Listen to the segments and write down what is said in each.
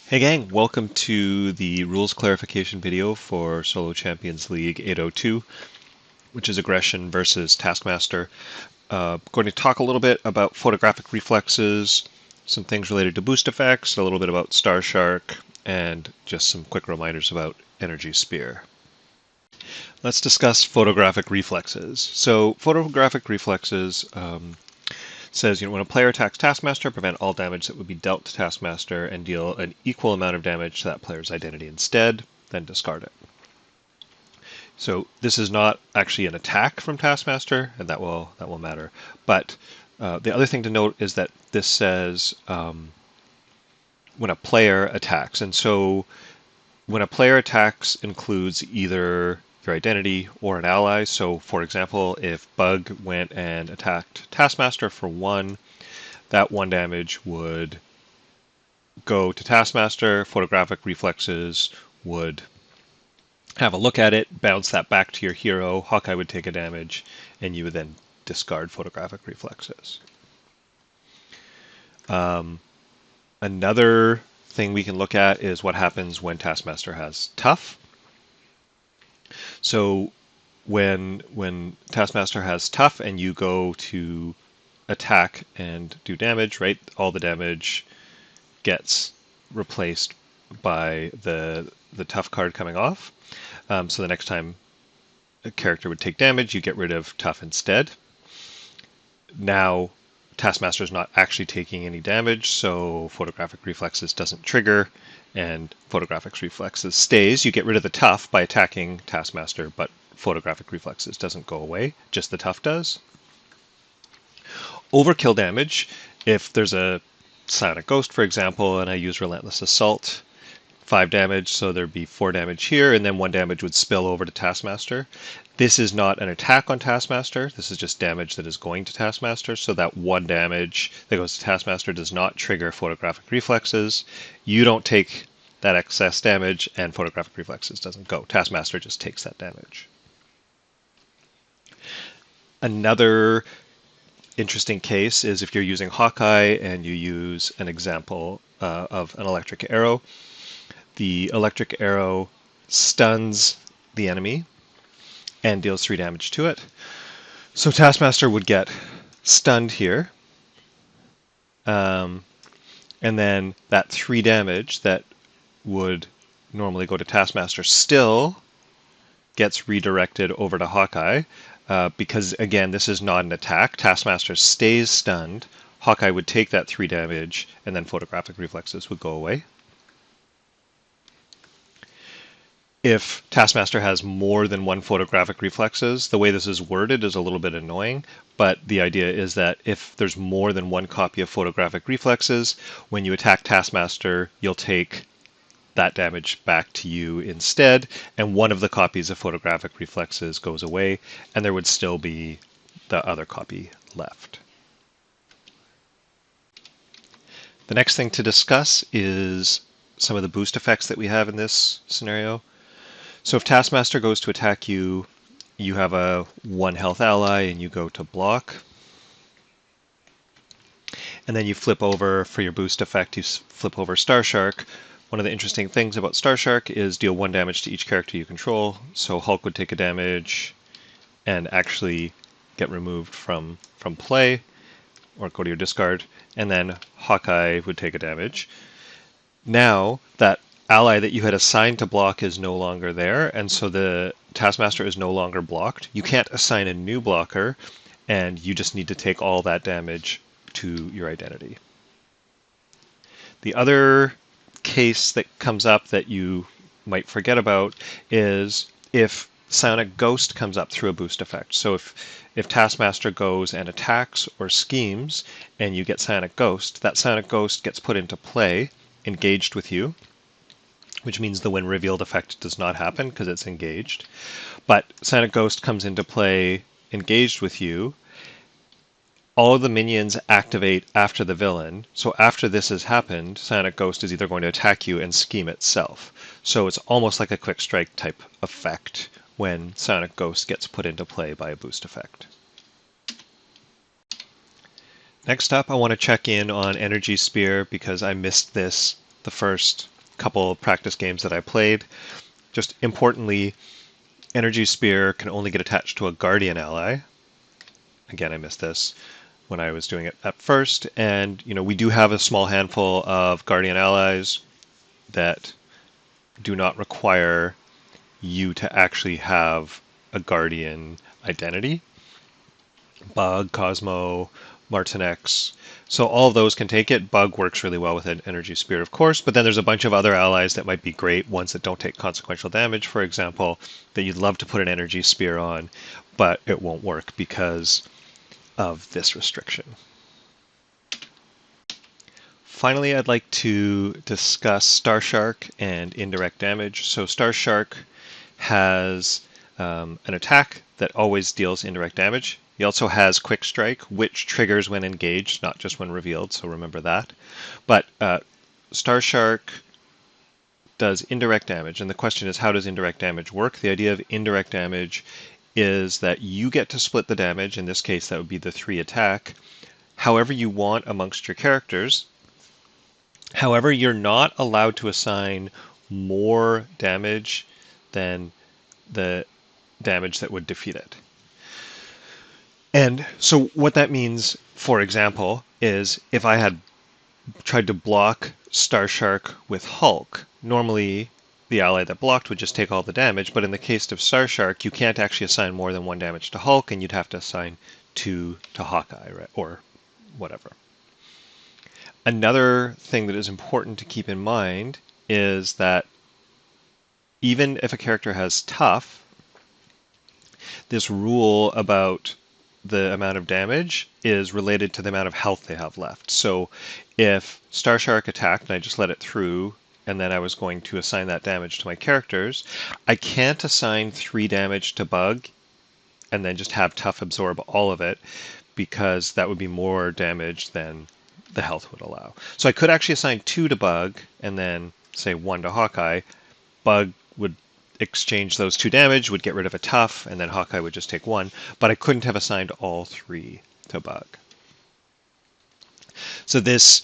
Hey gang, welcome to the rules clarification video for Solo Champions League 802, which is aggression versus Taskmaster. Going to talk a little bit about photographic reflexes, some things related to boost effects, a little bit about Star Shark, and just some quick reminders about Energy Spear. Let's discuss photographic reflexes. So photographic reflexes says, when a player attacks Taskmaster, prevent all damage that would be dealt to Taskmaster and deal an equal amount of damage to that player's identity instead, then discard it. So this is not actually an attack from Taskmaster, and that will matter. But the other thing to note is that this says when a player attacks, and so when a player attacks includes either your identity or an ally. So for example, if Bug went and attacked Taskmaster for 1, that 1 damage would go to Taskmaster. Photographic reflexes would have a look at it, bounce that back to your hero. Hawkeye would take a damage, and you would then discard photographic reflexes. Another thing we can look at is what happens when Taskmaster has tough. So when Taskmaster has tough and you go to attack and do damage, right? All the damage gets replaced by the tough card coming off. So the next time a character would take damage, you get rid of tough instead. Now Taskmaster is not actually taking any damage, so photographic reflexes doesn't trigger, and photographic reflexes stays. You get rid of the tough by attacking Taskmaster, but photographic reflexes doesn't go away, just the tough does. Overkill damage, if there's a Psionic Ghost, for example, and I use Relentless Assault, 5 damage, so there'd be 4 damage here, and then 1 damage would spill over to Taskmaster. This is not an attack on Taskmaster, this is just damage that is going to Taskmaster, so that 1 damage that goes to Taskmaster does not trigger photographic reflexes. You don't take that excess damage, and photographic reflexes doesn't go. Taskmaster just takes that damage. Another interesting case is if you're using Hawkeye and you use an example of an electric arrow. The electric arrow stuns the enemy and deals 3 damage to it. So Taskmaster would get stunned here. And then that 3 damage that would normally go to Taskmaster still gets redirected over to Hawkeye. Because, again, this is not an attack. Taskmaster stays stunned. Hawkeye would take that 3 damage, and then photographic reflexes would go away. If Taskmaster has more than 1 photographic reflexes, the way this is worded is a little bit annoying, but the idea is that if there's more than 1 copy of photographic reflexes, when you attack Taskmaster, you'll take that damage back to you instead, and 1 of the copies of photographic reflexes goes away, and there would still be the other copy left. The next thing to discuss is some of the boost effects that we have in this scenario. So if Taskmaster goes to attack you, you have a 1 health ally and you go to block. And then you flip over, for your boost effect, you flip over Star Shark. One of the interesting things about Star Shark is deal 1 damage to each character you control. So Hulk would take a damage and actually get removed from play, or go to your discard, and then Hawkeye would take a damage. Now that ally that you had assigned to block is no longer there, and so the Taskmaster is no longer blocked. You can't assign a new blocker, and you just need to take all that damage to your identity. The other case that comes up that you might forget about is if Psionic Ghost comes up through a boost effect. So if Taskmaster goes and attacks or schemes, and you get Psionic Ghost, that Psionic Ghost gets put into play, engaged with you, which means the when revealed effect does not happen because it's engaged. But Psionic Ghost comes into play engaged with you. All of the minions activate after the villain. So after this has happened, Psionic Ghost is either going to attack you and scheme itself. So it's almost like a quick strike type effect when Psionic Ghost gets put into play by a boost effect. Next up, I want to check in on Energy Spear because I missed this the first couple of practice games that I played. Just importantly, Energy Spear can only get attached to a Guardian ally. Again, I missed this when I was doing it at first. And, we do have a small handful of Guardian allies that do not require you to actually have a Guardian identity. Bug, Cosmo, Martinex. So all of those can take it. Bug works really well with an Energy Spear, of course, but then there's a bunch of other allies that might be great, ones that don't take consequential damage, for example, that you'd love to put an Energy Spear on, but it won't work because of this restriction. Finally, I'd like to discuss Star Shark and indirect damage. So Star Shark has an attack that always deals indirect damage. He also has Quick Strike, which triggers when engaged, not just when revealed, so remember that. But Star Shark does indirect damage, and the question is, how does indirect damage work? The idea of indirect damage is that you get to split the damage. In this case, that would be the 3 attack, however you want amongst your characters. However, you're not allowed to assign more damage than the damage that would defeat it. And so what that means, for example, is if I had tried to block Star Shark with Hulk, normally the ally that blocked would just take all the damage, but in the case of Star Shark, you can't actually assign more than 1 damage to Hulk, and you'd have to assign 2 to Hawkeye, right? Or whatever. Another thing that is important to keep in mind is that even if a character has tough, this rule about the amount of damage is related to the amount of health they have left. So if Star Shark attacked and I just let it through, and then I was going to assign that damage to my characters, I can't assign 3 damage to Bug and then just have Tough absorb all of it, because that would be more damage than the health would allow. So I could actually assign 2 to Bug and then say 1 to Hawkeye. Bug would exchange those 2 damage, would get rid of a Tough, and then Hawkeye would just take 1, but I couldn't have assigned all 3 to Bug. So this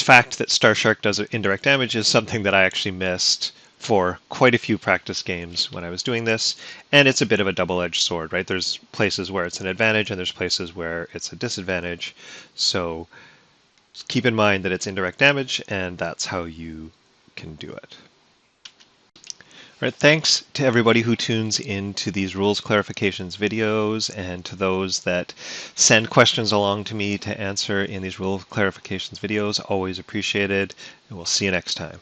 fact that Star Shark does indirect damage is something that I actually missed for quite a few practice games when I was doing this, and it's a bit of a double-edged sword, right? There's places where it's an advantage and there's places where it's a disadvantage, so keep in mind that it's indirect damage, and that's how you can do it. All right, thanks to everybody who tunes into these rules clarifications videos, and to those that send questions along to me to answer in these rule clarifications videos. Always appreciated, and we'll see you next time.